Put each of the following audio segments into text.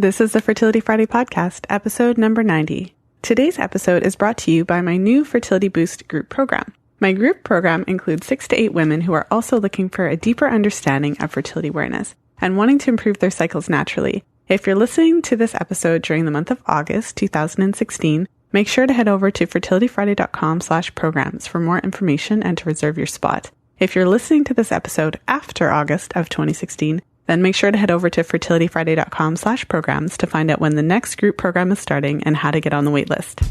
This is the Fertility Friday podcast, episode number 90. Today's episode is brought to you by my new Fertility Boost group program. My group program includes 6 to 8 women who are also looking for a deeper understanding of fertility awareness and wanting to improve their cycles naturally. If you're listening to this episode during the month of August 2016, make sure to head over to fertilityfriday.com/programs for more information and to reserve your spot. If you're listening to this episode after August of 2016, then make sure to head over to fertilityfriday.com/programs to find out when the next group program is starting and how to get on the wait list.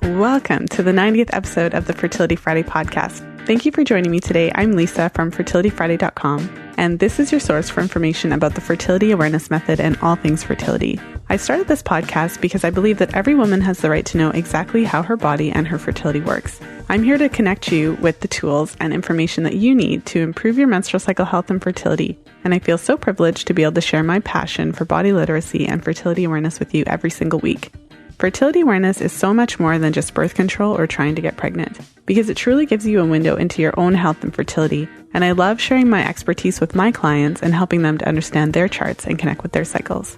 Welcome to the 90th episode of the Fertility Friday podcast. Thank you for joining me today. I'm Lisa from fertilityfriday.com, and this is your source for information about the fertility awareness method and all things fertility. I started this podcast because I believe that every woman has the right to know exactly how her body and her fertility works. I'm here to connect you with the tools and information that you need to improve your menstrual cycle health and fertility, and I feel so privileged to be able to share my passion for body literacy and fertility awareness with you every single week. Fertility awareness is so much more than just birth control or trying to get pregnant, because it truly gives you a window into your own health and fertility, and I love sharing my expertise with my clients and helping them to understand their charts and connect with their cycles.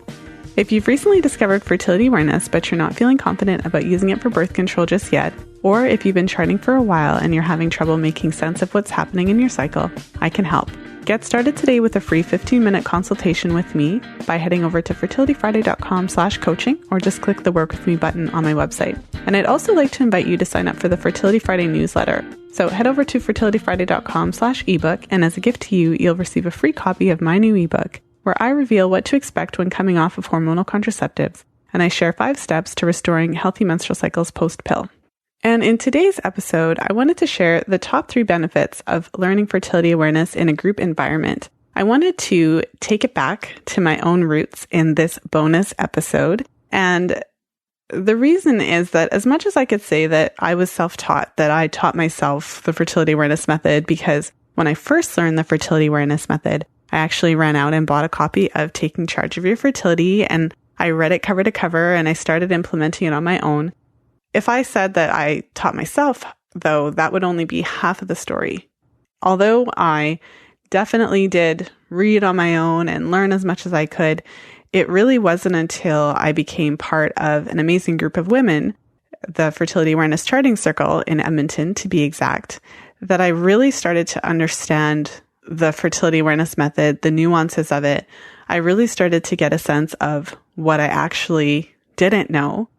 If you've recently discovered fertility awareness but you're not feeling confident about using it for birth control just yet, or if you've been charting for a while and you're having trouble making sense of what's happening in your cycle, I can help. Get started today with a free 15-minute consultation with me by heading over to fertilityfriday.com/coaching or just click the Work With Me button on my website. And I'd also like to invite you to sign up for the Fertility Friday newsletter. So head over to fertilityfriday.com/ebook, and as a gift to you, you'll receive a free copy of my new ebook where I reveal what to expect when coming off of hormonal contraceptives, and I share 5 steps to restoring healthy menstrual cycles post-pill. And in today's episode, I wanted to share the top 3 benefits of learning fertility awareness in a group environment. I wanted to take it back to my own roots in this bonus episode. And the reason is that as much as I could say that I was self-taught, that I taught myself the fertility awareness method, because when I first learned the fertility awareness method, I actually ran out and bought a copy of Taking Charge of Your Fertility, and I read it cover to cover, and I started implementing it on my own. If I said that I taught myself, though, that would only be half of the story. Although I definitely did read on my own and learn as much as I could, it really wasn't until I became part of an amazing group of women, the Fertility Awareness Charting Circle in Edmonton, to be exact, that I really started to understand the fertility awareness method, the nuances of it. I really started to get a sense of what I actually didn't know.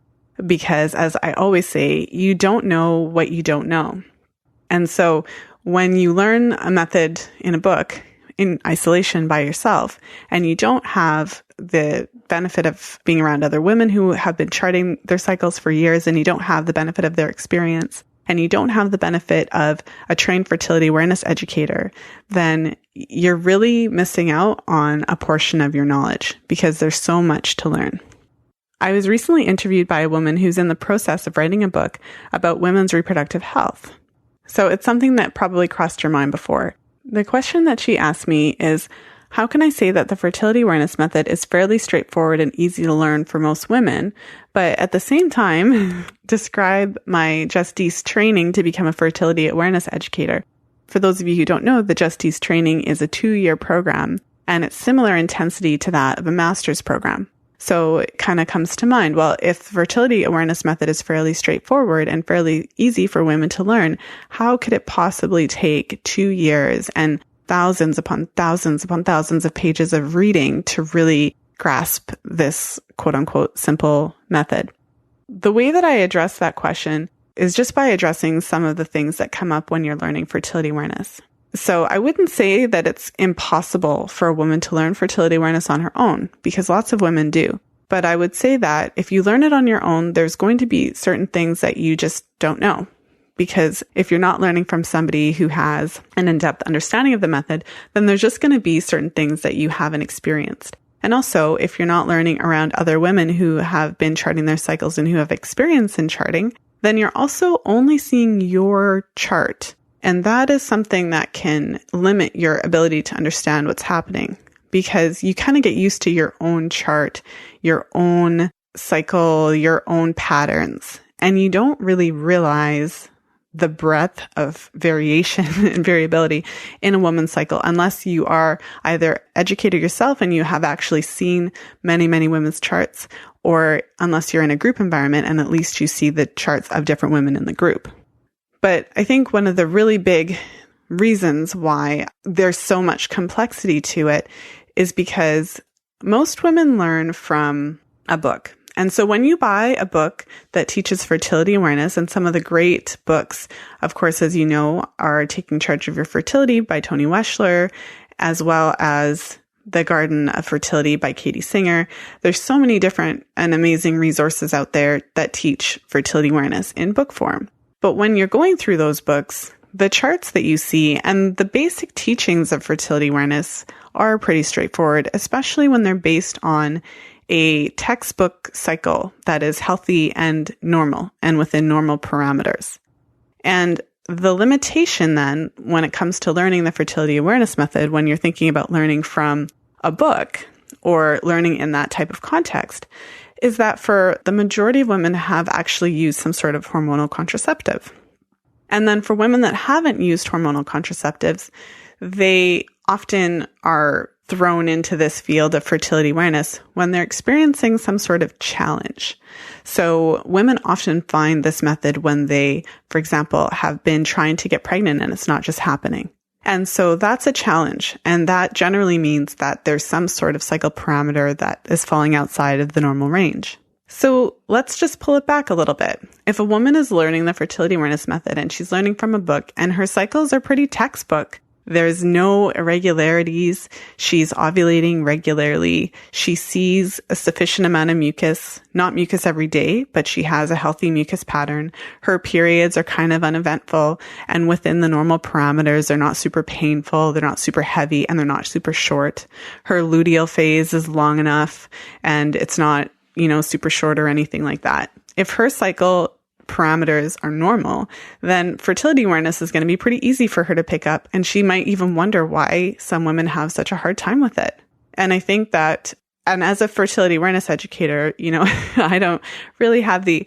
Because as I always say, you don't know what you don't know. And so when you learn a method in a book in isolation by yourself, and you don't have the benefit of being around other women who have been charting their cycles for years, and you don't have the benefit of their experience, and you don't have the benefit of a trained fertility awareness educator, then you're really missing out on a portion of your knowledge because there's so much to learn. I was recently interviewed by a woman who's in the process of writing a book about women's reproductive health. So it's something that probably crossed your mind before. The question that she asked me is, how can I say that the fertility awareness method is fairly straightforward and easy to learn for most women, but at the same time, describe my Justice training to become a fertility awareness educator? For those of you who don't know, the Justice training is a 2-year program, and it's similar intensity to that of a master's program. So it kind of comes to mind, well, if the fertility awareness method is fairly straightforward and fairly easy for women to learn, how could it possibly take 2 years and thousands upon thousands upon thousands of pages of reading to really grasp this quote unquote simple method? The way that I address that question is just by addressing some of the things that come up when you're learning fertility awareness. So I wouldn't say that it's impossible for a woman to learn fertility awareness on her own, because lots of women do. But I would say that if you learn it on your own, there's going to be certain things that you just don't know. Because if you're not learning from somebody who has an in-depth understanding of the method, then there's just going to be certain things that you haven't experienced. And also, if you're not learning around other women who have been charting their cycles and who have experience in charting, then you're also only seeing your chart. And that is something that can limit your ability to understand what's happening, because you kind of get used to your own chart, your own cycle, your own patterns, and you don't really realize the breadth of variation and variability in a woman's cycle unless you are either educated yourself and you have actually seen many, many women's charts, or unless you're in a group environment and at least you see the charts of different women in the group. But I think one of the really big reasons why there's so much complexity to it is because most women learn from a book. And so when you buy a book that teaches fertility awareness, and some of the great books, of course, as you know, are Taking Charge of Your Fertility by Toni Weschler, as well as The Garden of Fertility by Katie Singer. There's so many different and amazing resources out there that teach fertility awareness in book form. But when you're going through those books, the charts that you see and the basic teachings of fertility awareness are pretty straightforward, especially when they're based on a textbook cycle that is healthy and normal and within normal parameters. And the limitation then, when it comes to learning the fertility awareness method, when you're thinking about learning from a book or learning in that type of context, is that for the majority of women have actually used some sort of hormonal contraceptive. And then for women that haven't used hormonal contraceptives, they often are thrown into this field of fertility awareness when they're experiencing some sort of challenge. So women often find this method when they, for example, have been trying to get pregnant and it's not just happening. And so that's a challenge. And that generally means that there's some sort of cycle parameter that is falling outside of the normal range. So let's just pull it back a little bit. If a woman is learning the fertility awareness method and she's learning from a book and her cycles are pretty textbook, there's no irregularities. She's ovulating regularly. She sees a sufficient amount of mucus, not mucus every day, but she has a healthy mucus pattern. Her periods are kind of uneventful and within the normal parameters. They're not super painful. They're not super heavy and they're not super short. Her luteal phase is long enough and it's not, super short or anything like that. If her cycle parameters are normal, then fertility awareness is going to be pretty easy for her to pick up. And she might even wonder why some women have such a hard time with it. And I think that, and as a fertility awareness educator, I don't really have the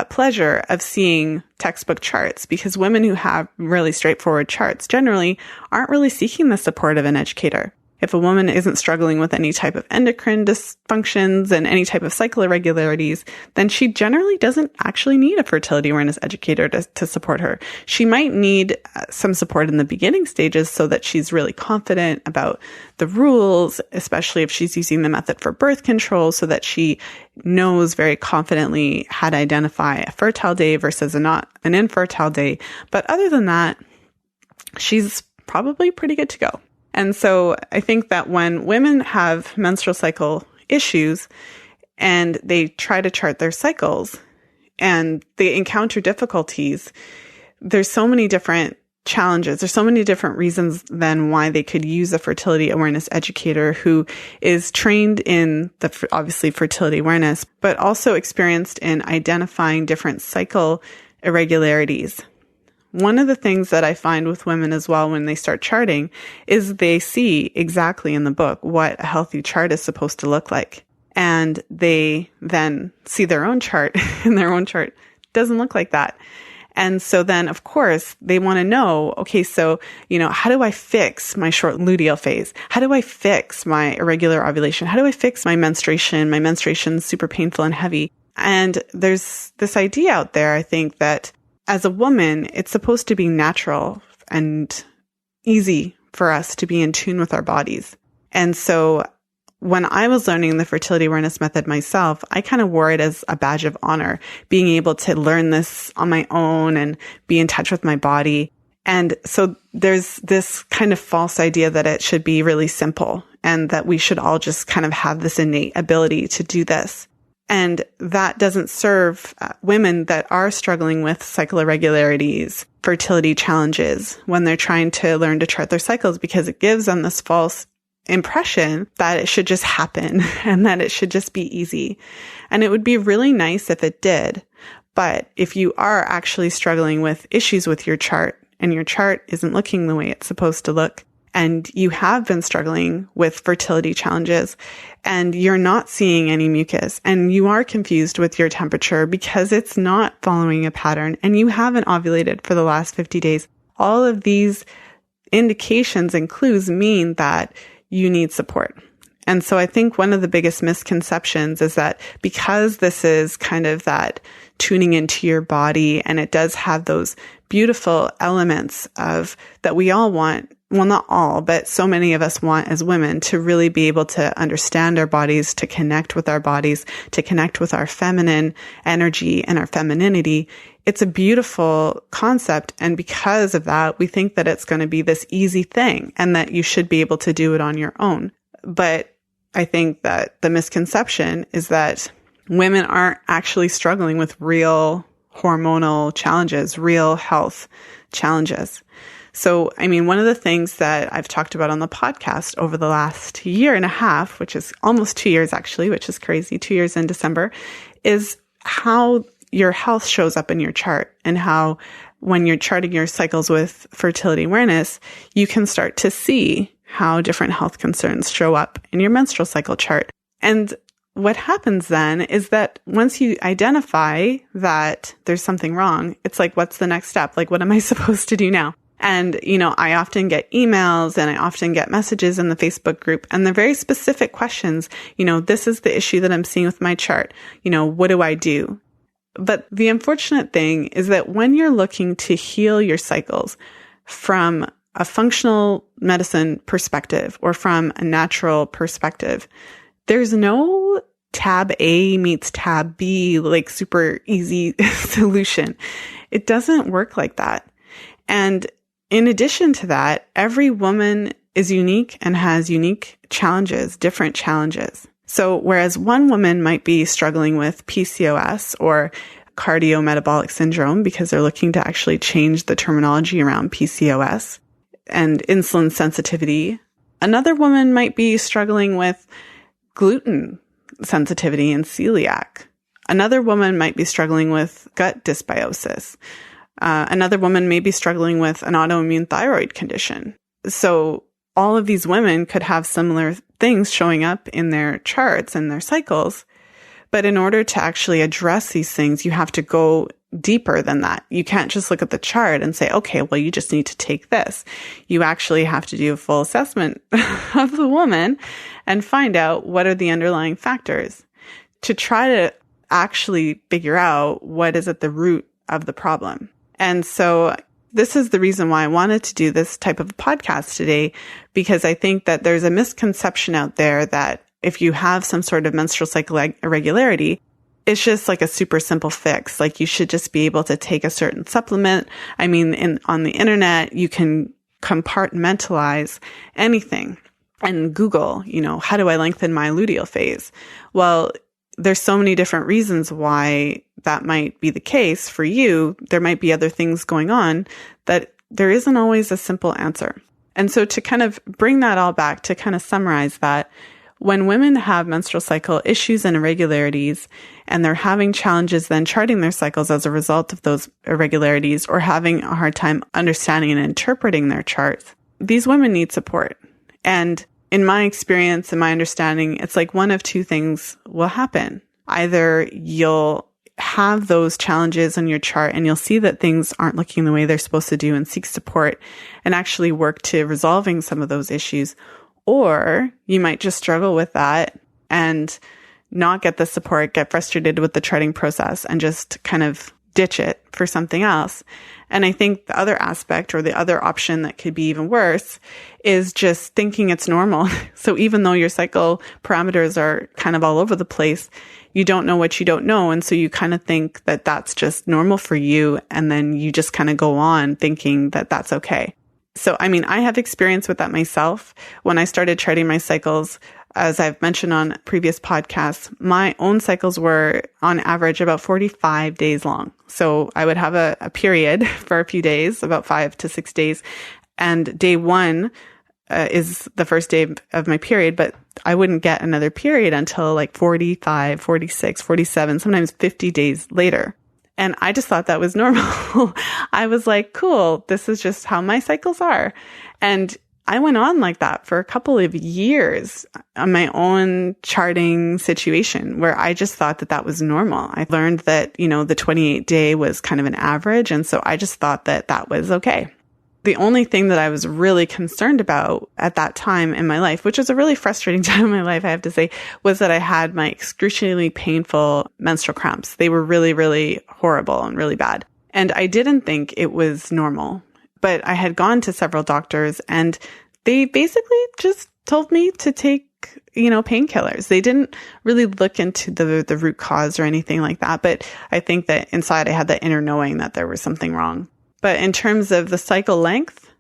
pleasure of seeing textbook charts because women who have really straightforward charts generally aren't really seeking the support of an educator. If a woman isn't struggling with any type of endocrine dysfunctions and any type of cycle irregularities, then she generally doesn't actually need a fertility awareness educator to support her. She might need some support in the beginning stages so that she's really confident about the rules, especially if she's using the method for birth control, so that she knows very confidently how to identify a fertile day versus not an infertile day. But other than that, she's probably pretty good to go. And so I think that when women have menstrual cycle issues and they try to chart their cycles and they encounter difficulties, there's so many different challenges. There's so many different reasons then why they could use a fertility awareness educator who is trained in obviously fertility awareness, but also experienced in identifying different cycle irregularities. One of the things that I find with women as well when they start charting is they see exactly in the book what a healthy chart is supposed to look like. And they then see their own chart and their own chart doesn't look like that. And so then, of course, they want to know, okay, so, how do I fix my short luteal phase? How do I fix my irregular ovulation? How do I fix my menstruation? My menstruation's super painful and heavy. And there's this idea out there, I think, that as a woman, it's supposed to be natural and easy for us to be in tune with our bodies. And so when I was learning the fertility awareness method myself, I kind of wore it as a badge of honor, being able to learn this on my own and be in touch with my body. And so there's this kind of false idea that it should be really simple and that we should all just kind of have this innate ability to do this. And that doesn't serve women that are struggling with cycle irregularities, fertility challenges when they're trying to learn to chart their cycles, because it gives them this false impression that it should just happen and that it should just be easy. And it would be really nice if it did. But if you are actually struggling with issues with your chart and your chart isn't looking the way it's supposed to look, and you have been struggling with fertility challenges and you're not seeing any mucus and you are confused with your temperature because it's not following a pattern and you haven't ovulated for the last 50 days, all of these indications and clues mean that you need support. And so I think one of the biggest misconceptions is that because this is kind of that tuning into your body and it does have those beautiful elements of that we all want, well, not all, but so many of us want as women to really be able to understand our bodies, to connect with our bodies, to connect with our feminine energy and our femininity. It's a beautiful concept. And because of that, we think that it's going to be this easy thing and that you should be able to do it on your own. But I think that the misconception is that women aren't actually struggling with real hormonal challenges, real health challenges. So, I mean, one of the things that I've talked about on the podcast over the last year and a half, which is almost 2 years actually, which is crazy, 2 years in December, is how your health shows up in your chart and how when you're charting your cycles with fertility awareness, you can start to see how different health concerns show up in your menstrual cycle chart. And what happens then is that once you identify that there's something wrong, it's like, what's the next step? Like, what am I supposed to do now? And, I often get emails and I often get messages in the Facebook group and they're very specific questions. This is the issue that I'm seeing with my chart. What do I do? But the unfortunate thing is that when you're looking to heal your cycles from a functional medicine perspective or from a natural perspective, there's no tab A meets tab B, like super easy solution. It doesn't work like that. And in addition to that, every woman is unique and has unique challenges, different challenges. So whereas one woman might be struggling with PCOS or cardiometabolic syndrome because they're looking to actually change the terminology around PCOS and insulin sensitivity, another woman might be struggling with gluten sensitivity and celiac. Another woman might be struggling with gut dysbiosis. Another woman may be struggling with an autoimmune thyroid condition. So all of these women could have similar things showing up in their charts and their cycles. But in order to actually address these things, you have to go deeper than that. You can't just look at the chart and say, okay, well, you just need to take this. You actually have to do a full assessment of the woman and find out what are the underlying factors to try to actually figure out what is at the root of the problem. And so this is the reason why I wanted to do this type of podcast today, because I think that there's a misconception out there that if you have some sort of menstrual cycle irregularity, it's just like a super simple fix. Like you should just be able to take a certain supplement. I mean, on the internet, you can compartmentalize anything and Google, how do I lengthen my luteal phase? Well, there's so many different reasons why that might be the case for you. There might be other things going on that there isn't always a simple answer. And so to kind of bring that all back, to kind of summarize that, when women have menstrual cycle issues and irregularities, and they're having challenges then charting their cycles as a result of those irregularities or having a hard time understanding and interpreting their charts, these women need support. And in my experience and my understanding, it's like one of two things will happen. Either you'll have those challenges on your chart and you'll see that things aren't looking the way they're supposed to do and seek support and actually work to resolving some of those issues. Or you might just struggle with that and not get the support, get frustrated with the charting process and just kind of ditch it for something else. And I think the other aspect or the other option that could be even worse is just thinking it's normal. So even though your cycle parameters are kind of all over the place, you don't know what you don't know. And so you kind of think that that's just normal for you. And then you just kind of go on thinking that that's okay. So, I mean, I have experience with that myself. When I started charting my cycles, as I've mentioned on previous podcasts, my own cycles were on average about 45 days long. So I would have a period for a few days, about 5 to 6 days. And day one is the first day of my period, but I wouldn't get another period until like 45, 46, 47, sometimes 50 days later. And I just thought that was normal. I was like, cool, this is just how my cycles are. And I went on like that for a couple of years on my own charting situation where I just thought that that was normal. I learned that, the 28-day was kind of an average. And so I just thought that that was okay. The only thing that I was really concerned about at that time in my life, which was a really frustrating time in my life, I have to say, was that I had my excruciatingly painful menstrual cramps. They were really, really horrible and really bad. And I didn't think it was normal. But I had gone to several doctors and they basically just told me to take, painkillers. They didn't really look into the root cause or anything like that. But I think that inside I had that inner knowing that there was something wrong. But in terms of the cycle length,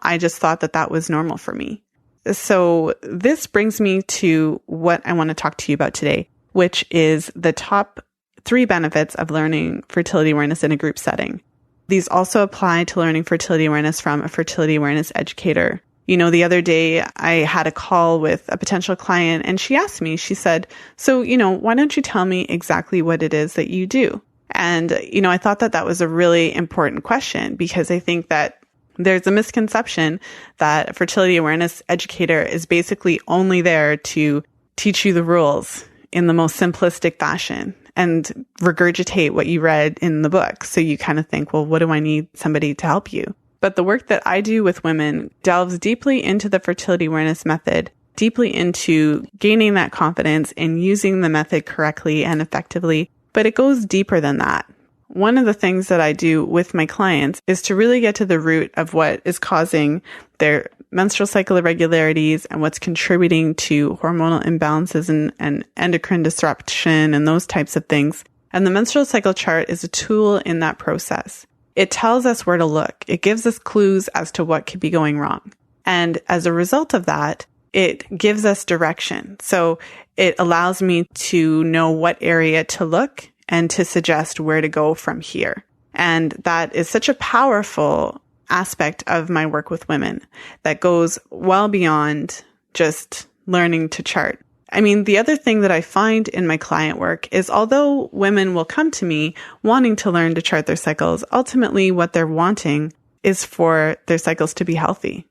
I just thought that that was normal for me. So this brings me to what I want to talk to you about today, which is the top 3 benefits of learning fertility awareness in a group setting. These also apply to learning fertility awareness from a fertility awareness educator. The other day I had a call with a potential client and she asked me, she said, so, why don't you tell me exactly what it is that you do? And, I thought that that was a really important question because I think that there's a misconception that a fertility awareness educator is basically only there to teach you the rules in the most simplistic fashion and regurgitate what you read in the book. So you kind of think, well, what do I need somebody to help you? But the work that I do with women delves deeply into the fertility awareness method, deeply into gaining that confidence in using the method correctly and effectively. But it goes deeper than that. One of the things that I do with my clients is to really get to the root of what is causing their menstrual cycle irregularities and what's contributing to hormonal imbalances and endocrine disruption and those types of things. And the menstrual cycle chart is a tool in that process. It tells us where to look. It gives us clues as to what could be going wrong. And as a result of that, it gives us direction. So it allows me to know what area to look and to suggest where to go from here. And that is such a powerful aspect of my work with women that goes well beyond just learning to chart. I mean, the other thing that I find in my client work is although women will come to me wanting to learn to chart their cycles, ultimately what they're wanting is for their cycles to be healthy.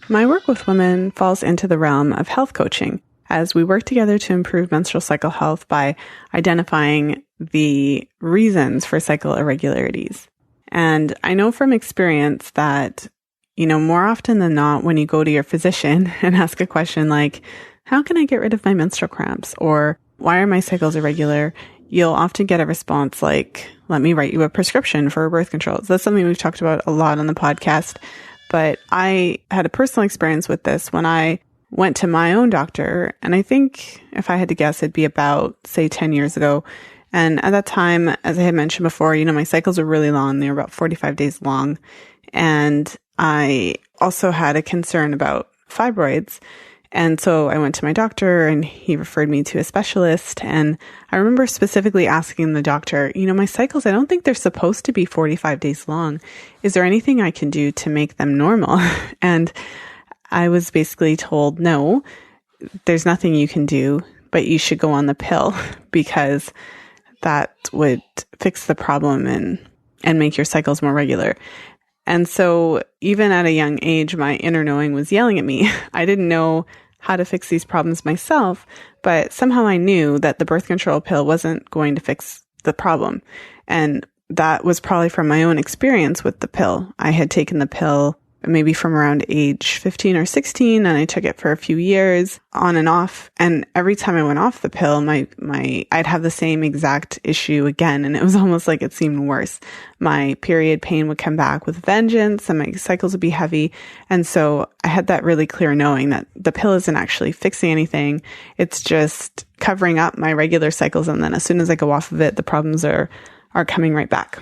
My work with women falls into the realm of health coaching as we work together to improve menstrual cycle health by identifying the reasons for cycle irregularities. And I know from experience that, more often than not, when you go to your physician and ask a question like, how can I get rid of my menstrual cramps? Or why are my cycles irregular? You'll often get a response like, let me write you a prescription for birth control. So that's something we've talked about a lot on the podcast. But I had a personal experience with this when I went to my own doctor. And I think if I had to guess, it'd be about, say, 10 years ago. And at that time, as I had mentioned before, my cycles were really long. They were about 45 days long. And I also had a concern about fibroids. And so I went to my doctor and he referred me to a specialist. And I remember specifically asking the doctor, my cycles, I don't think they're supposed to be 45 days long. Is there anything I can do to make them normal? And I was basically told, no, there's nothing you can do, but you should go on the pill because that would fix the problem and make your cycles more regular. And so even at a young age, my inner knowing was yelling at me. I didn't know how to fix these problems myself, but somehow I knew that the birth control pill wasn't going to fix the problem. And that was probably from my own experience with the pill. I had taken the pill maybe from around age 15 or 16, and I took it for a few years on and off. And every time I went off the pill, I'd have the same exact issue again. And it was almost like it seemed worse. My period pain would come back with vengeance and my cycles would be heavy. And so I had that really clear knowing that the pill isn't actually fixing anything. It's just covering up my regular cycles. And then as soon as I go off of it, the problems are coming right back.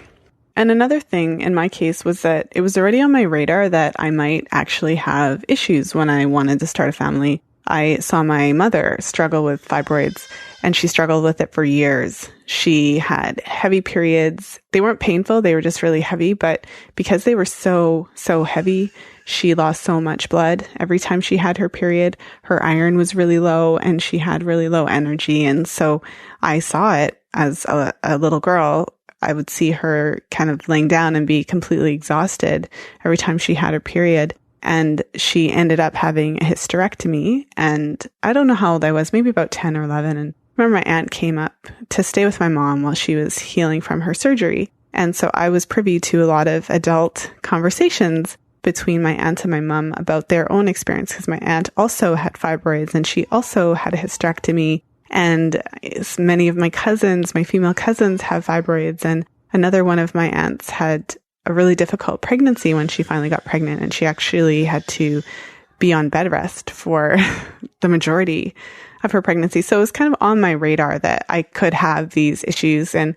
And another thing in my case was that it was already on my radar that I might actually have issues when I wanted to start a family. I saw my mother struggle with fibroids, and she struggled with it for years. She had heavy periods. They weren't painful. They were just really heavy. But because they were so heavy, she lost so much blood. Every time she had her period, her iron was really low and she had really low energy. And so I saw it as a little girl. I would see her kind of laying down and be completely exhausted every time she had her period. and she ended up having a hysterectomy. And I don't know how old I was, maybe about 10 or 11. And I remember my aunt came up to stay with my mom while she was healing from her surgery. And so I was privy to a lot of adult conversations between my aunt and my mom about their own experience, because my aunt also had fibroids and she also had a hysterectomy. And many of my cousins, my female cousins, have fibroids. And another one of my aunts had a really difficult pregnancy when she finally got pregnant, and she actually had to be on bed rest for the majority of her pregnancy. So it was kind of on my radar that I could have these issues. And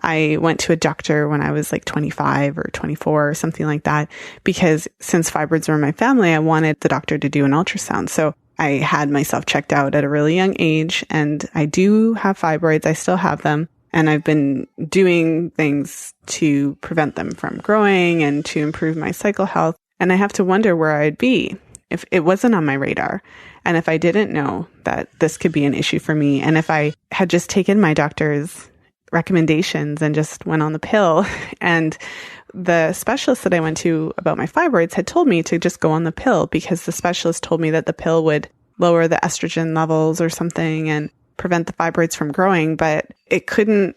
I went to a doctor when I was like 25 or 24 or something like that, because since fibroids were in my family, I wanted the doctor to do an ultrasound. So I had myself checked out at a really young age, and I do have fibroids. I still have them. And I've been doing things to prevent them from growing and to improve my cycle health. And I have to wonder where I'd be if it wasn't on my radar. And if I didn't know that this could be an issue for me. And if I had just taken my doctor's recommendations and just went on the pill. And the specialist that I went to about my fibroids had told me to just go on the pill, because the specialist told me that the pill would lower the estrogen levels or something and prevent the fibroids from growing, but it couldn't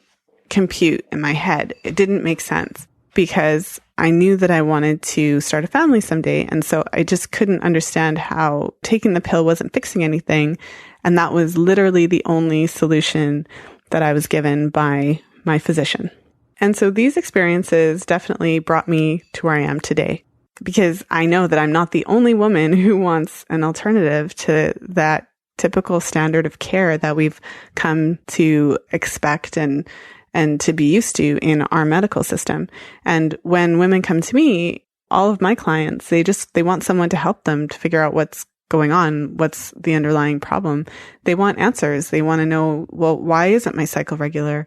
compute in my head. It didn't make sense, because I knew that I wanted to start a family someday. And so I just couldn't understand how taking the pill wasn't fixing anything. And that was literally the only solution that I was given by my physician. And so these experiences definitely brought me to where I am today, because I know that I'm not the only woman who wants an alternative to that typical standard of care that we've come to expect and to be used to in our medical system. And when women come to me, all of my clients, they want someone to help them to figure out what's going on, what's the underlying problem. They want answers. They want to know, well, why isn't my cycle regular?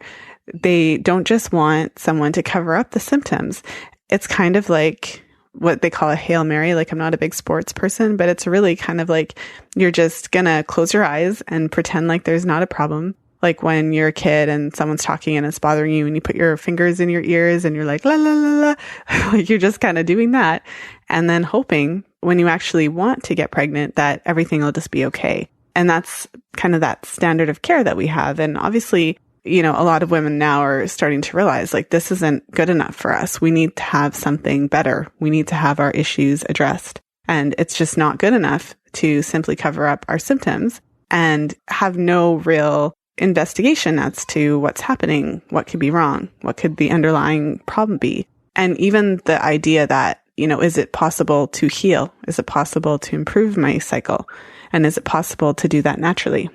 They don't just want someone to cover up the symptoms. It's kind of like what they call a Hail Mary. Like, I'm not a big sports person, but it's really kind of like you're just going to close your eyes and pretend like there's not a problem. Like when you're a kid and someone's talking and it's bothering you and you put your fingers in your ears and you're like, la, la, la, la. Like you're just kind of doing that. And then hoping when you actually want to get pregnant that everything will just be okay. And that's kind of that standard of care that we have. And obviously, a lot of women now are starting to realize like this isn't good enough for us. We need to have something better. We need to have our issues addressed. And it's just not good enough to simply cover up our symptoms and have no real investigation as to what's happening, what could be wrong, what could the underlying problem be. And even the idea that, is it possible to heal? Is it possible to improve my cycle? And is it possible to do that naturally?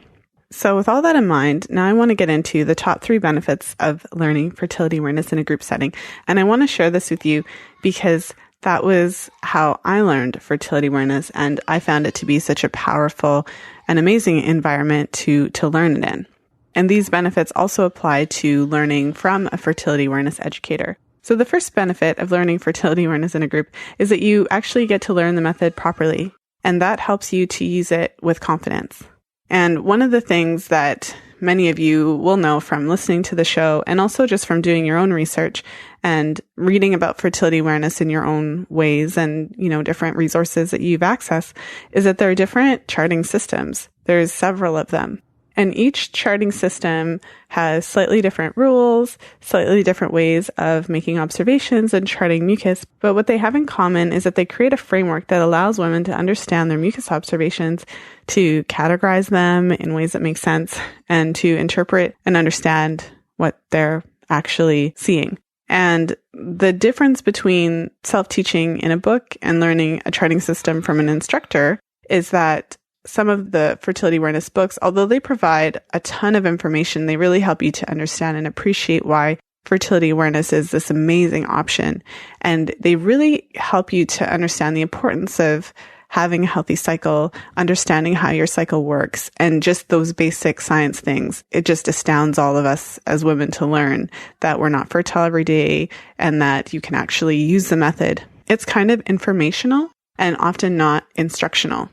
So with all that in mind, now I want to get into the top 3 benefits of learning fertility awareness in a group setting. And I want to share this with you because that was how I learned fertility awareness. And I found it to be such a powerful and amazing environment to learn it in. And these benefits also apply to learning from a fertility awareness educator. So the first benefit of learning fertility awareness in a group is that you actually get to learn the method properly. And that helps you to use it with confidence. And one of the things that many of you will know from listening to the show and also just from doing your own research and reading about fertility awareness in your own ways and, different resources that you've accessed is that there are different charting systems. There's several of them. And each charting system has slightly different rules, slightly different ways of making observations and charting mucus. But what they have in common is that they create a framework that allows women to understand their mucus observations, to categorize them in ways that make sense, and to interpret and understand what they're actually seeing. And the difference between self-teaching in a book and learning a charting system from an instructor is that some of the fertility awareness books, although they provide a ton of information, they really help you to understand and appreciate why fertility awareness is this amazing option. And they really help you to understand the importance of having a healthy cycle, understanding how your cycle works, and just those basic science things. It just astounds all of us as women to learn that we're not fertile every day and that you can actually use the method. It's kind of informational and often not instructional,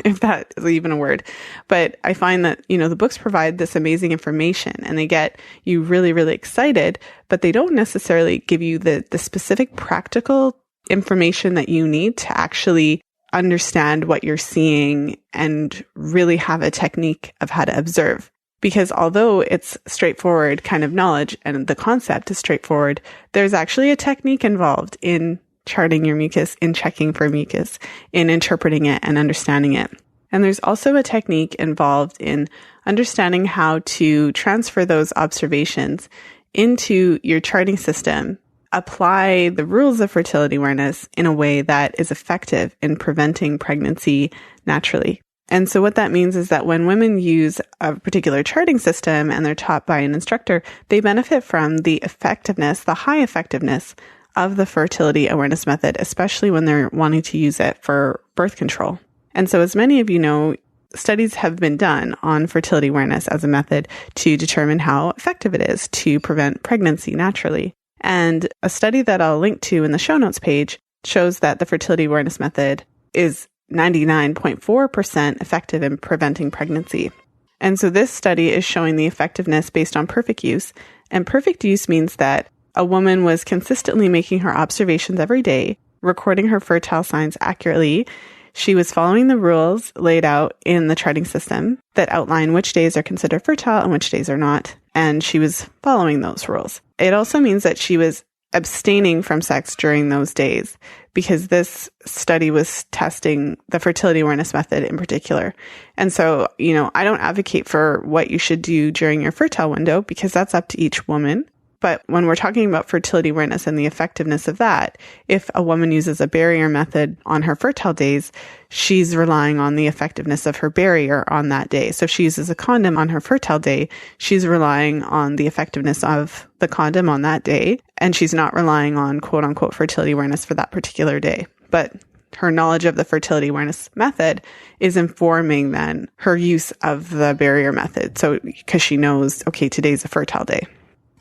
if that is even a word. But I find that, the books provide this amazing information and they get you really, really excited, but they don't necessarily give you the specific practical information that you need to actually understand what you're seeing and really have a technique of how to observe. Because although it's straightforward kind of knowledge and the concept is straightforward, there's actually a technique involved in charting your mucus, in checking for mucus, in interpreting it and understanding it. And there's also a technique involved in understanding how to transfer those observations into your charting system, apply the rules of fertility awareness in a way that is effective in preventing pregnancy naturally. And so what that means is that when women use a particular charting system and they're taught by an instructor, they benefit from the effectiveness, the high effectiveness of the fertility awareness method, especially when they're wanting to use it for birth control. And so as many of you know, studies have been done on fertility awareness as a method to determine how effective it is to prevent pregnancy naturally. And a study that I'll link to in the show notes page shows that the fertility awareness method is 99.4% effective in preventing pregnancy. And so this study is showing the effectiveness based on perfect use. And perfect use means that a woman was consistently making her observations every day, recording her fertile signs accurately. She was following the rules laid out in the charting system that outline which days are considered fertile and which days are not. And she was following those rules. It also means that she was abstaining from sex during those days, because this study was testing the fertility awareness method in particular. And so, I don't advocate for what you should do during your fertile window, because that's up to each woman. But when we're talking about fertility awareness and the effectiveness of that, if a woman uses a barrier method on her fertile days, she's relying on the effectiveness of her barrier on that day. So if she uses a condom on her fertile day, she's relying on the effectiveness of the condom on that day, and she's not relying on quote unquote fertility awareness for that particular day. But her knowledge of the fertility awareness method is informing then her use of the barrier method. So because she knows, okay, today's a fertile day.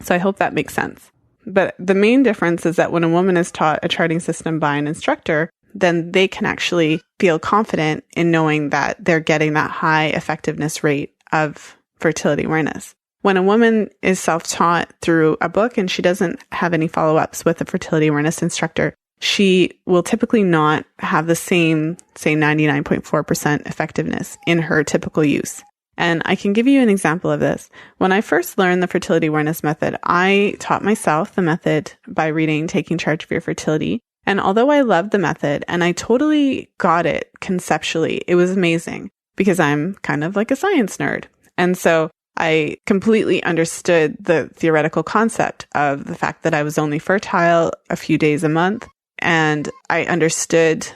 So I hope that makes sense. But the main difference is that when a woman is taught a charting system by an instructor, then they can actually feel confident in knowing that they're getting that high effectiveness rate of fertility awareness. When a woman is self-taught through a book and she doesn't have any follow-ups with a fertility awareness instructor, she will typically not have the same, say, 99.4% effectiveness in her typical use. And I can give you an example of this. When I first learned the fertility awareness method, I taught myself the method by reading Taking Charge of Your Fertility. And although I loved the method and I totally got it conceptually, it was amazing because I'm kind of like a science nerd. And so I completely understood the theoretical concept of the fact that I was only fertile a few days a month. And I understood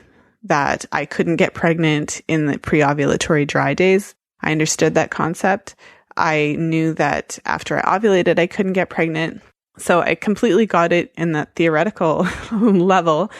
that I couldn't get pregnant in the pre-ovulatory dry days. I understood that concept. I knew that after I ovulated, I couldn't get pregnant. So I completely got it in that theoretical level.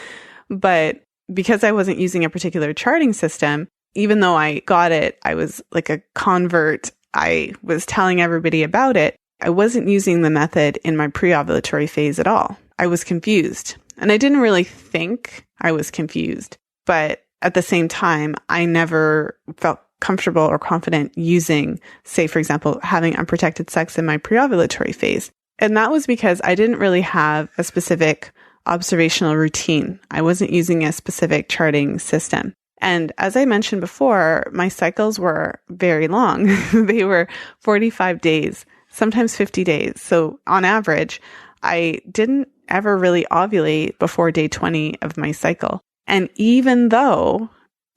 But because I wasn't using a particular charting system, even though I got it, I was like a convert. I was telling everybody about it. I wasn't using the method in my pre-ovulatory phase at all. I was confused. And I didn't really think I was confused. But at the same time, I never felt comfortable or confident using, say, for example, having unprotected sex in my pre-ovulatory phase. And that was because I didn't really have a specific observational routine. I wasn't using a specific charting system. And as I mentioned before, my cycles were very long. They were 45 days, sometimes 50 days. So on average, I didn't ever really ovulate before day 20 of my cycle. And even though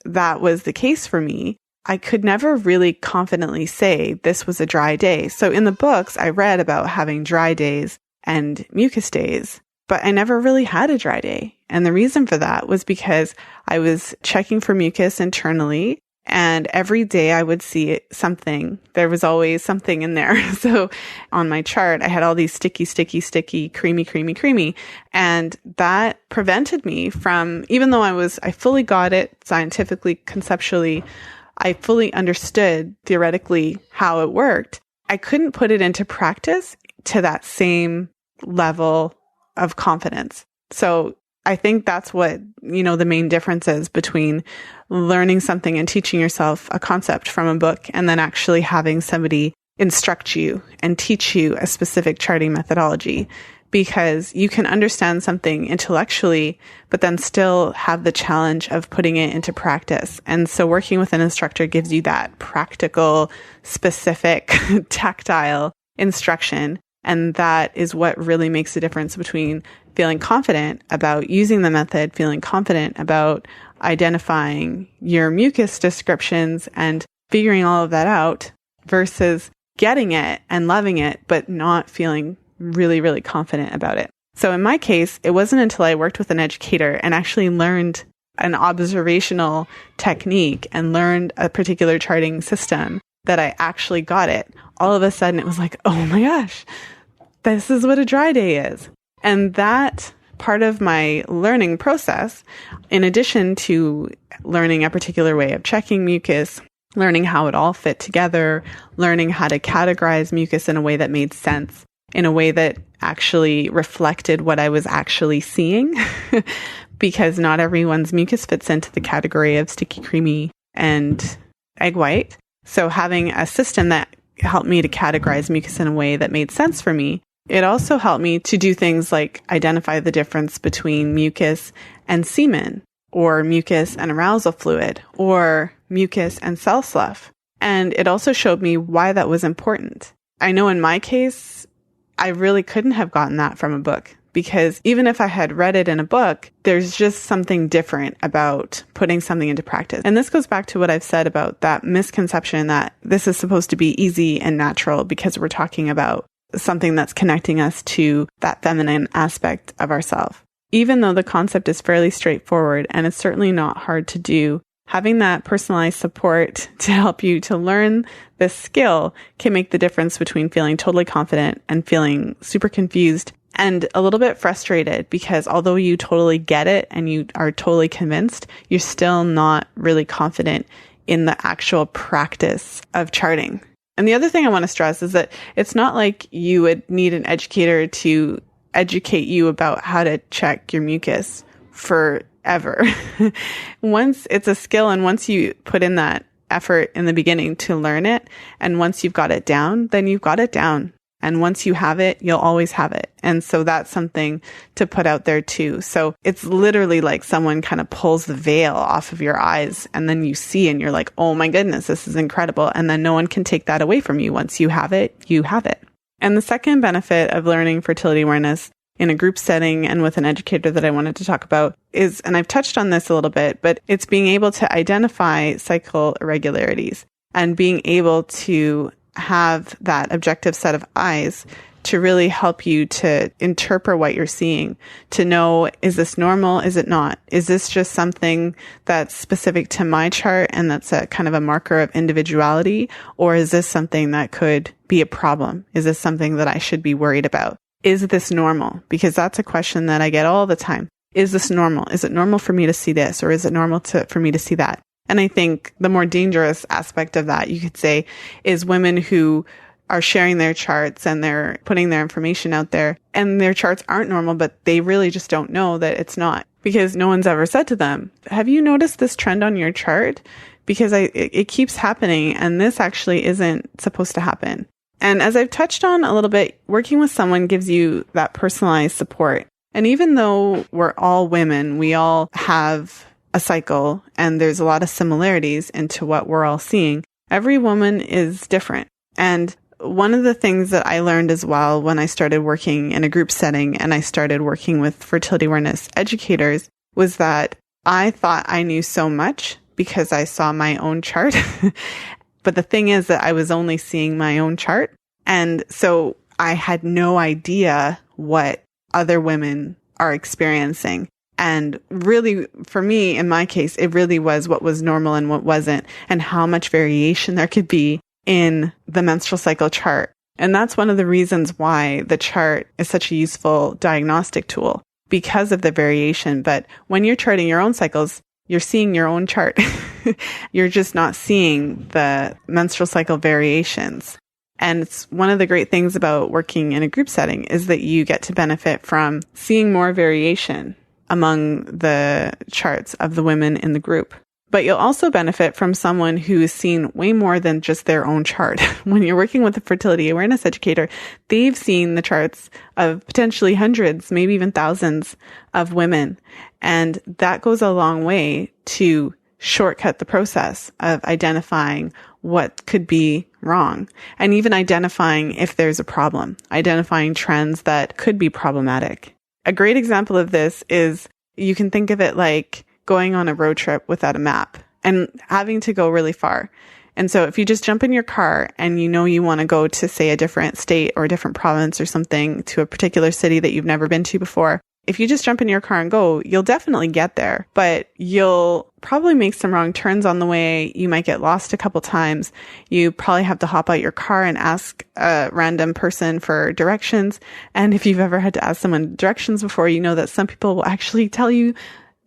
that was the case for me, I could never really confidently say this was a dry day. So in the books, I read about having dry days and mucus days, but I never really had a dry day. And the reason for that was because I was checking for mucus internally, and every day I would see something. There was always something in there. So on my chart, I had all these sticky, creamy. And that prevented me from, even though I fully got it scientifically, conceptually, I fully understood theoretically how it worked, I couldn't put it into practice to that same level of confidence. So I think that's what, the main difference is between learning something and teaching yourself a concept from a book and then actually having somebody instruct you and teach you a specific charting methodology. because you can understand something intellectually, but then still have the challenge of putting it into practice. And so working with an instructor gives you that practical, specific, tactile instruction. And that is what really makes the difference between feeling confident about using the method, feeling confident about identifying your mucus descriptions and figuring all of that out, versus getting it and loving it, but not feeling really, really confident about it. So in my case, it wasn't until I worked with an educator and actually learned an observational technique and learned a particular charting system that I actually got it. All of a sudden, it was like, oh my gosh, this is what a dry day is. And that part of my learning process, in addition to learning a particular way of checking mucus, learning how it all fit together, learning how to categorize mucus in a way that made sense, in a way that actually reflected what I was actually seeing, because not everyone's mucus fits into the category of sticky, creamy, and egg white. So having a system that helped me to categorize mucus in a way that made sense for me, it also helped me to do things like identify the difference between mucus and semen, or mucus and arousal fluid, or mucus and cell slough. And it also showed me why that was important. I know in my case, I really couldn't have gotten that from a book, because even if I had read it in a book, there's just something different about putting something into practice. And this goes back to what I've said about that misconception that this is supposed to be easy and natural because we're talking about something that's connecting us to that feminine aspect of ourselves. Even though the concept is fairly straightforward and it's certainly not hard to do, having that personalized support to help you to learn this skill can make the difference between feeling totally confident and feeling super confused and a little bit frustrated, because although you totally get it and you are totally convinced, you're still not really confident in the actual practice of charting. And the other thing I want to stress is that it's not like you would need an educator to educate you about how to check your mucus forever. Once it's a skill, and once you put in that effort in the beginning to learn it, and once you've got it down, then you've got it down. And once you have it, you'll always have it. And so that's something to put out there too. So it's literally like someone kind of pulls the veil off of your eyes, and then you see and you're like, oh my goodness, this is incredible. And then no one can take that away from you. Once you have it, you have it. And the second benefit of learning fertility awareness in a group setting and with an educator that I wanted to talk about is, and I've touched on this a little bit, but it's being able to identify cycle irregularities and being able to have that objective set of eyes to really help you to interpret what you're seeing, to know, is this normal? Is it not? Is this just something that's specific to my chart and that's a kind of a marker of individuality? Or is this something that could be a problem? Is this something that I should be worried about? Is this normal? Because that's a question that I get all the time. Is this normal? Is it normal for me to see this? Or is it normal for me to see that? And I think the more dangerous aspect of that, you could say, is women who are sharing their charts and they're putting their information out there and their charts aren't normal, but they really just don't know that it's not, because no one's ever said to them, have you noticed this trend on your chart? Because it keeps happening and this actually isn't supposed to happen. And as I've touched on a little bit, working with someone gives you that personalized support. And even though we're all women, we all have a cycle and there's a lot of similarities into what we're all seeing. Every woman is different. And one of the things that I learned as well when I started working in a group setting and I started working with fertility awareness educators was that I thought I knew so much because I saw my own chart. But the thing is that I was only seeing my own chart. And so I had no idea what other women are experiencing. And really, for me, in my case, it really was what was normal and what wasn't, and how much variation there could be in the menstrual cycle chart. And that's one of the reasons why the chart is such a useful diagnostic tool, because of the variation. But when you're charting your own cycles, you're seeing your own chart. You're just not seeing the menstrual cycle variations. And it's one of the great things about working in a group setting is that you get to benefit from seeing more variation among the charts of the women in the group. But you'll also benefit from someone who has seen way more than just their own chart. When you're working with a fertility awareness educator, they've seen the charts of potentially hundreds, maybe even thousands of women. And that goes a long way to shortcut the process of identifying what could be wrong and even identifying if there's a problem, identifying trends that could be problematic. A great example of this is you can think of it like going on a road trip without a map and having to go really far. And so if you just jump in your car and you know you want to go to, say, a different state or a different province or something, to a particular city that you've never been to before, if you just jump in your car and go, you'll definitely get there, but you'll probably make some wrong turns on the way. You might get lost a couple times. You probably have to hop out your car and ask a random person for directions. And if you've ever had to ask someone directions before, you know that some people will actually tell you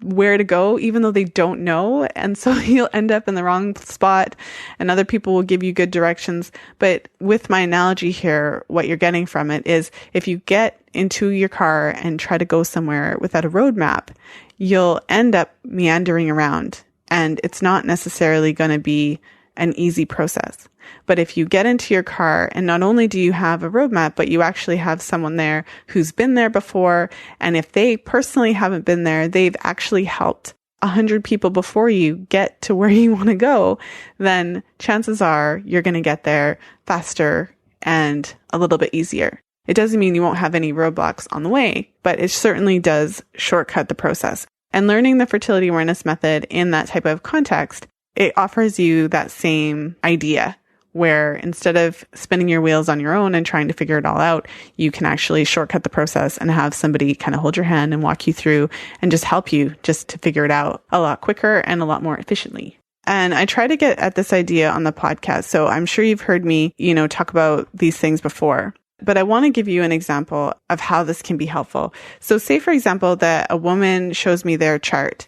where to go, even though they don't know. And so you'll end up in the wrong spot and other people will give you good directions. But with my analogy here, what you're getting from it is if you get into your car and try to go somewhere without a road map, you'll end up meandering around and it's not necessarily going to be an easy process. But if you get into your car and not only do you have a roadmap, but you actually have someone there who's been there before, and if they personally haven't been there, they've actually helped 100 people before you get to where you want to go, then chances are you're going to get there faster and a little bit easier. It doesn't mean you won't have any roadblocks on the way, but it certainly does shortcut the process. And learning the fertility awareness method in that type of context, it offers you that same idea where instead of spinning your wheels on your own and trying to figure it all out, you can actually shortcut the process and have somebody kind of hold your hand and walk you through and just help you just to figure it out a lot quicker and a lot more efficiently. And I try to get at this idea on the podcast. So I'm sure you've heard me, talk about these things before, but I want to give you an example of how this can be helpful. So say, for example, that a woman shows me their chart,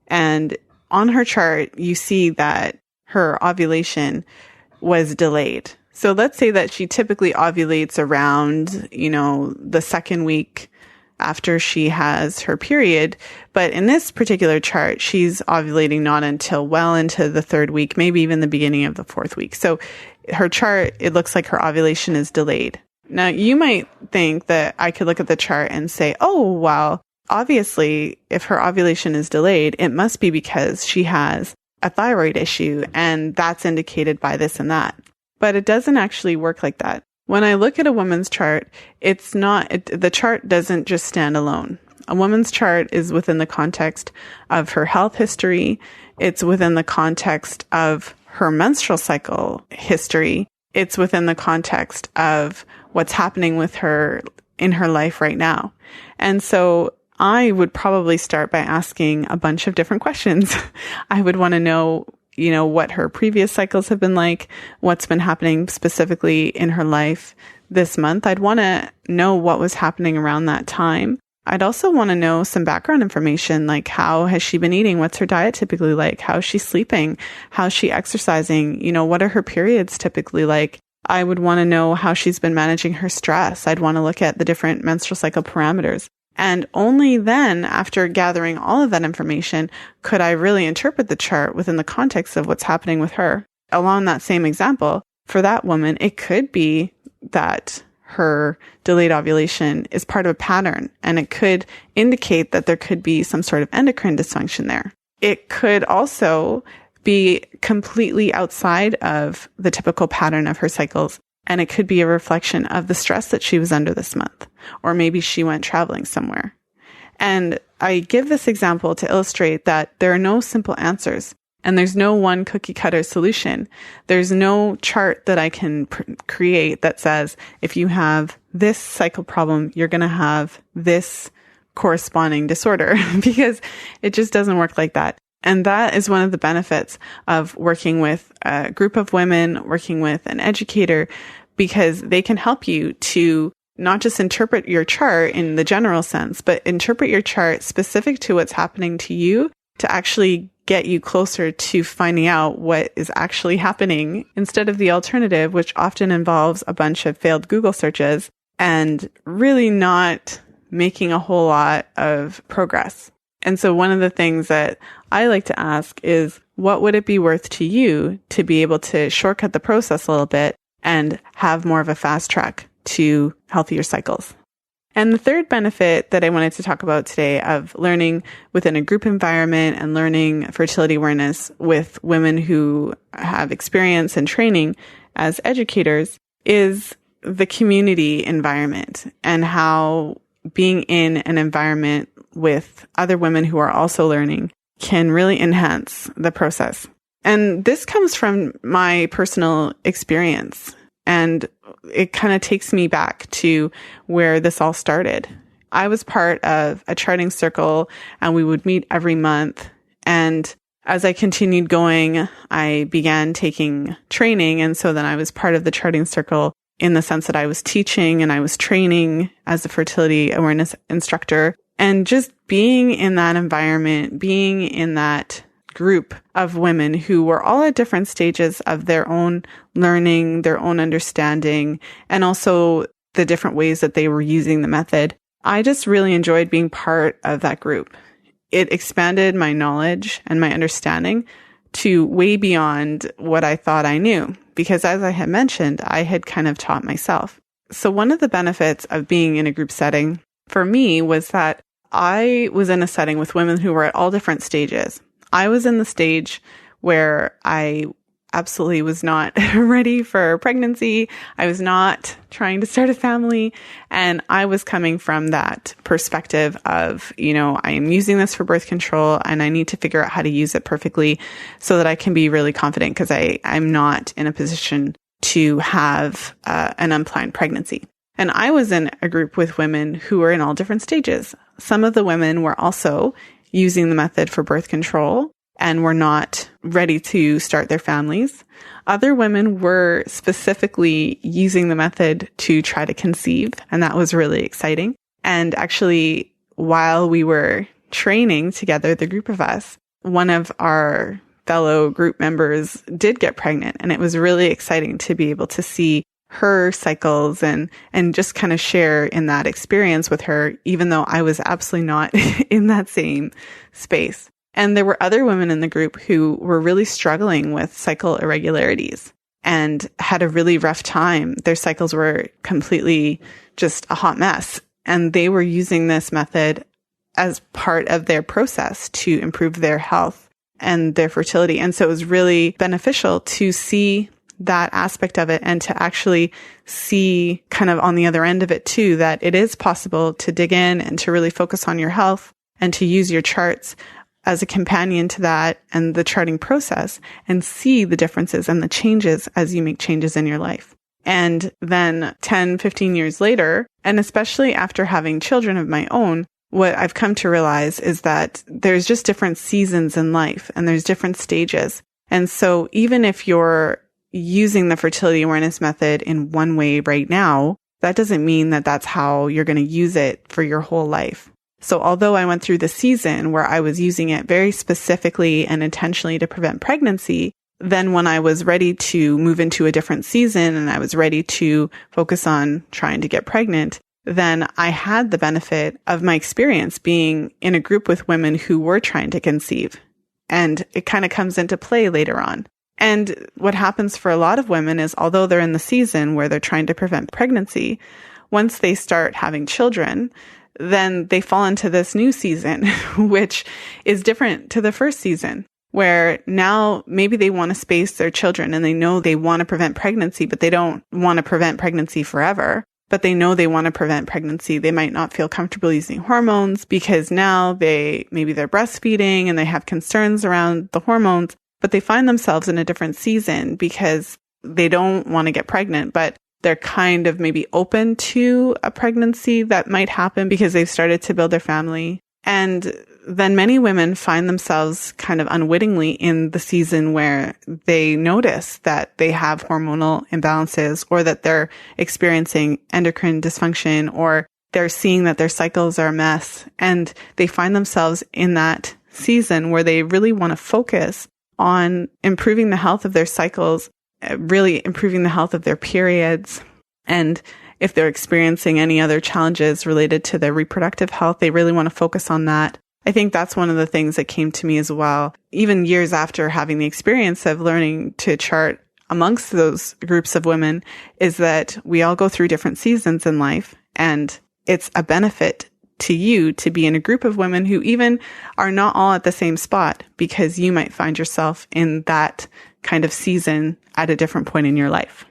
and on her chart, you see that her ovulation was delayed. So let's say that she typically ovulates around, the second week after she has her period. But in this particular chart, she's ovulating not until well into the third week, maybe even the beginning of the fourth week. So her chart, it looks like her ovulation is delayed. Now, you might think that I could look at the chart and say, oh, well, obviously, if her ovulation is delayed, it must be because she has a thyroid issue, and that's indicated by this and that. But it doesn't actually work like that. When I look at a woman's chart, the chart doesn't just stand alone. A woman's chart is within the context of her health history. It's within the context of her menstrual cycle history. It's within the context of what's happening with her in her life right now. And so I would probably start by asking a bunch of different questions. I would want to know, what her previous cycles have been like, what's been happening specifically in her life this month. I'd want to know what was happening around that time. I'd also want to know some background information, like how has she been eating? What's her diet typically like? How is she sleeping? How's she exercising? What are her periods typically like? I would want to know how she's been managing her stress. I'd want to look at the different menstrual cycle parameters. And only then, after gathering all of that information, could I really interpret the chart within the context of what's happening with her. Along that same example, for that woman, it could be that her delayed ovulation is part of a pattern, and it could indicate that there could be some sort of endocrine dysfunction there. It could also be completely outside of the typical pattern of her cycles. And it could be a reflection of the stress that she was under this month, or maybe she went traveling somewhere. And I give this example to illustrate that there are no simple answers, and there's no one cookie cutter solution. There's no chart that I can create that says, if you have this cycle problem, you're going to have this corresponding disorder, because it just doesn't work like that. And that is one of the benefits of working with a group of women, working with an educator, because they can help you to not just interpret your chart in the general sense, but interpret your chart specific to what's happening to you to actually get you closer to finding out what is actually happening, instead of the alternative, which often involves a bunch of failed Google searches and really not making a whole lot of progress. And so one of the things that I like to ask is, what would it be worth to you to be able to shortcut the process a little bit and have more of a fast track to healthier cycles? And the third benefit that I wanted to talk about today of learning within a group environment and learning fertility awareness with women who have experience and training as educators is the community environment and how being in an environment with other women who are also learning can really enhance the process. And this comes from my personal experience, and it kind of takes me back to where this all started. I was part of a charting circle, and we would meet every month. And as I continued going, I began taking training. And so then I was part of the charting circle in the sense that I was teaching and I was training as a fertility awareness instructor. And just being in that environment, being in that group of women who were all at different stages of their own learning, their own understanding, and also the different ways that they were using the method, I just really enjoyed being part of that group. It expanded my knowledge and my understanding to way beyond what I thought I knew, because as I had mentioned, I had kind of taught myself. So one of the benefits of being in a group setting for me was that I was in a setting with women who were at all different stages. I was in the stage where I absolutely was not ready for pregnancy. I was not trying to start a family. And I was coming from that perspective of, I am using this for birth control and I need to figure out how to use it perfectly so that I can be really confident, because I'm not in a position to have an unplanned pregnancy. And I was in a group with women who were in all different stages. Some of the women were also using the method for birth control and were not ready to start their families. Other women were specifically using the method to try to conceive, and that was really exciting. And actually, while we were training together, the group of us, one of our fellow group members did get pregnant, and it was really exciting to be able to see her cycles and just kind of share in that experience with her, even though I was absolutely not in that same space. And there were other women in the group who were really struggling with cycle irregularities and had a really rough time. Their cycles were completely just a hot mess. And they were using this method as part of their process to improve their health and their fertility. And so it was really beneficial to see that aspect of it and to actually see kind of on the other end of it too, that it is possible to dig in and to really focus on your health and to use your charts as a companion to that and the charting process and see the differences and the changes as you make changes in your life. And then 10, 15 years later, and especially after having children of my own, what I've come to realize is that there's just different seasons in life and there's different stages. And so even if you're using the fertility awareness method in one way right now, that doesn't mean that that's how you're going to use it for your whole life. So although I went through the season where I was using it very specifically and intentionally to prevent pregnancy, then when I was ready to move into a different season and I was ready to focus on trying to get pregnant, then I had the benefit of my experience being in a group with women who were trying to conceive. And it kind of comes into play later on. And what happens for a lot of women is, although they're in the season where they're trying to prevent pregnancy, once they start having children, then they fall into this new season, which is different to the first season, where now maybe they want to space their children and they know they want to prevent pregnancy, but they don't want to prevent pregnancy forever. But they know they want to prevent pregnancy. They might not feel comfortable using hormones because now maybe they're breastfeeding and they have concerns around the hormones, but they find themselves in a different season because they don't want to get pregnant, but they're kind of maybe open to a pregnancy that might happen because they've started to build their family. And then many women find themselves kind of unwittingly in the season where they notice that they have hormonal imbalances or that they're experiencing endocrine dysfunction or they're seeing that their cycles are a mess. And they find themselves in that season where they really want to focus on improving the health of their cycles, really improving the health of their periods. And if they're experiencing any other challenges related to their reproductive health, they really want to focus on that. I think that's one of the things that came to me as well, even years after having the experience of learning to chart amongst those groups of women, is that we all go through different seasons in life, and it's a benefit to you to be in a group of women who even are not all at the same spot, because you might find yourself in that kind of season at a different point in your life.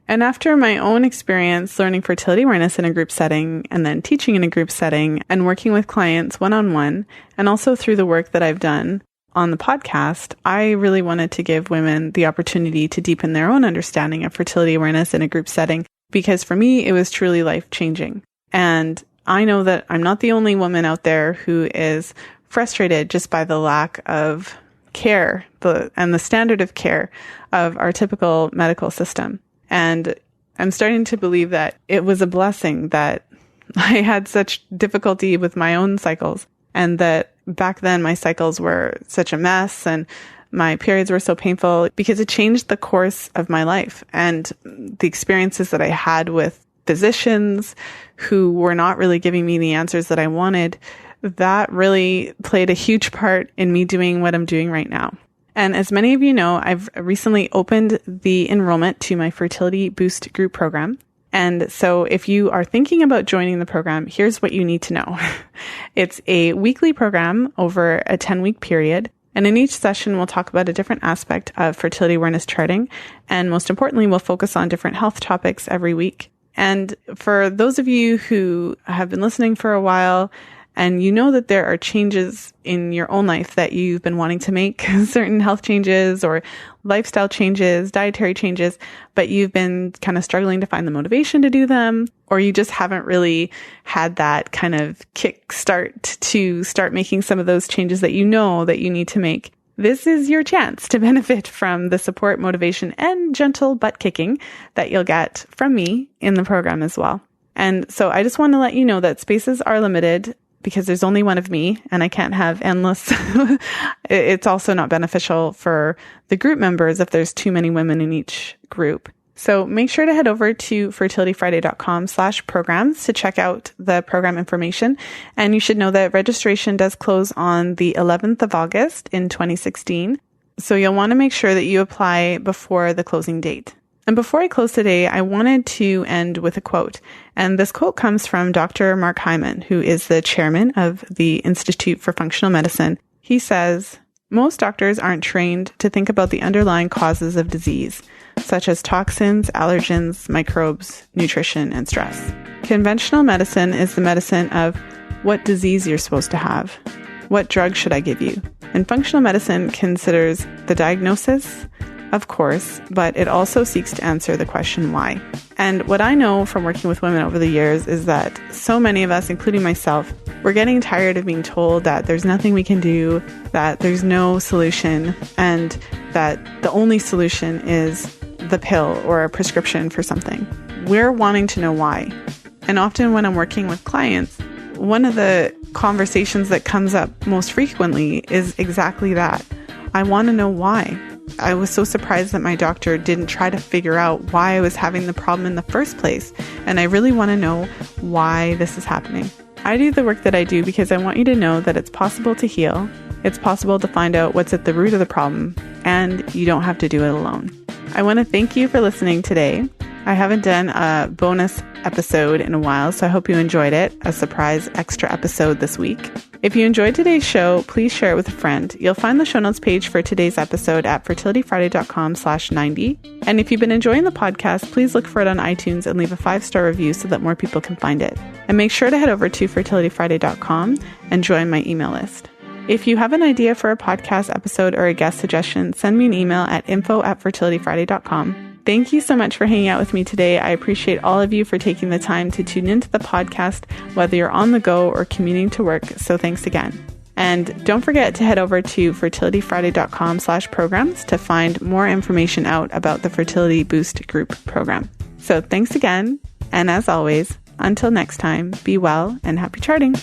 And after my own experience learning fertility awareness in a group setting, and then teaching in a group setting, and working with clients one-on-one, and also through the work that I've done on the podcast, I really wanted to give women the opportunity to deepen their own understanding of fertility awareness in a group setting, because for me, it was truly life-changing. And I know that I'm not the only woman out there who is frustrated just by the lack of care and the standard of care of our typical medical system. And I'm starting to believe that it was a blessing that I had such difficulty with my own cycles, and that back then my cycles were such a mess and my periods were so painful, because it changed the course of my life. And the experiences that I had with physicians who were not really giving me the answers that I wanted, that really played a huge part in me doing what I'm doing right now. And as many of you know, I've recently opened the enrollment to my Fertility Boost group program. And so if you are thinking about joining the program, here's what you need to know. It's a weekly program over a 10-week period. And in each session, we'll talk about a different aspect of fertility awareness charting. And most importantly, we'll focus on different health topics every week. And for those of you who have been listening for a while, and you know that there are changes in your own life that you've been wanting to make, certain health changes or lifestyle changes, dietary changes, but you've been kind of struggling to find the motivation to do them, or you just haven't really had that kind of kick start to start making some of those changes that you know that you need to make. This is your chance to benefit from the support, motivation, and gentle butt kicking that you'll get from me in the program as well. And so I just want to let you know that spaces are limited, because there's only one of me and I can't have endless. It's also not beneficial for the group members if there's too many women in each group. So make sure to head over to fertilityfriday.com/programs to check out the program information. And you should know that registration does close on the 11th of August in 2016. So you'll want to make sure that you apply before the closing date. And before I close today, I wanted to end with a quote. And this quote comes from Dr. Mark Hyman, who is the chairman of the Institute for Functional Medicine. He says, "Most doctors aren't trained to think about the underlying causes of disease, such as toxins, allergens, microbes, nutrition, and stress. Conventional medicine is the medicine of what disease you're supposed to have. What drug should I give you? And functional medicine considers the diagnosis, of course, but it also seeks to answer the question why." And what I know from working with women over the years is that so many of us, including myself, we're getting tired of being told that there's nothing we can do, that there's no solution, and that the only solution is the pill or a prescription for something. We're wanting to know why. And often when I'm working with clients, one of the conversations that comes up most frequently is exactly that. I want to know why. I was so surprised that my doctor didn't try to figure out why I was having the problem in the first place. And I really want to know why this is happening. I do the work that I do because I want you to know that it's possible to heal. It's possible to find out what's at the root of the problem, and you don't have to do it alone. I want to thank you for listening today. I haven't done a bonus episode in a while, so I hope you enjoyed it. A surprise extra episode this week. If you enjoyed today's show, please share it with a friend. You'll find the show notes page for today's episode at fertilityfriday.com/90. And if you've been enjoying the podcast, please look for it on iTunes and leave a 5-star review so that more people can find it. And make sure to head over to fertilityfriday.com and join my email list. If you have an idea for a podcast episode or a guest suggestion, send me an email at info@fertilityfriday.com. Thank you so much for hanging out with me today. I appreciate all of you for taking the time to tune into the podcast, whether you're on the go or commuting to work. So thanks again. And don't forget to head over to fertilityfriday.com/programs to find more information out about the Fertility Boost group program. So thanks again. And as always, until next time, be well and happy charting.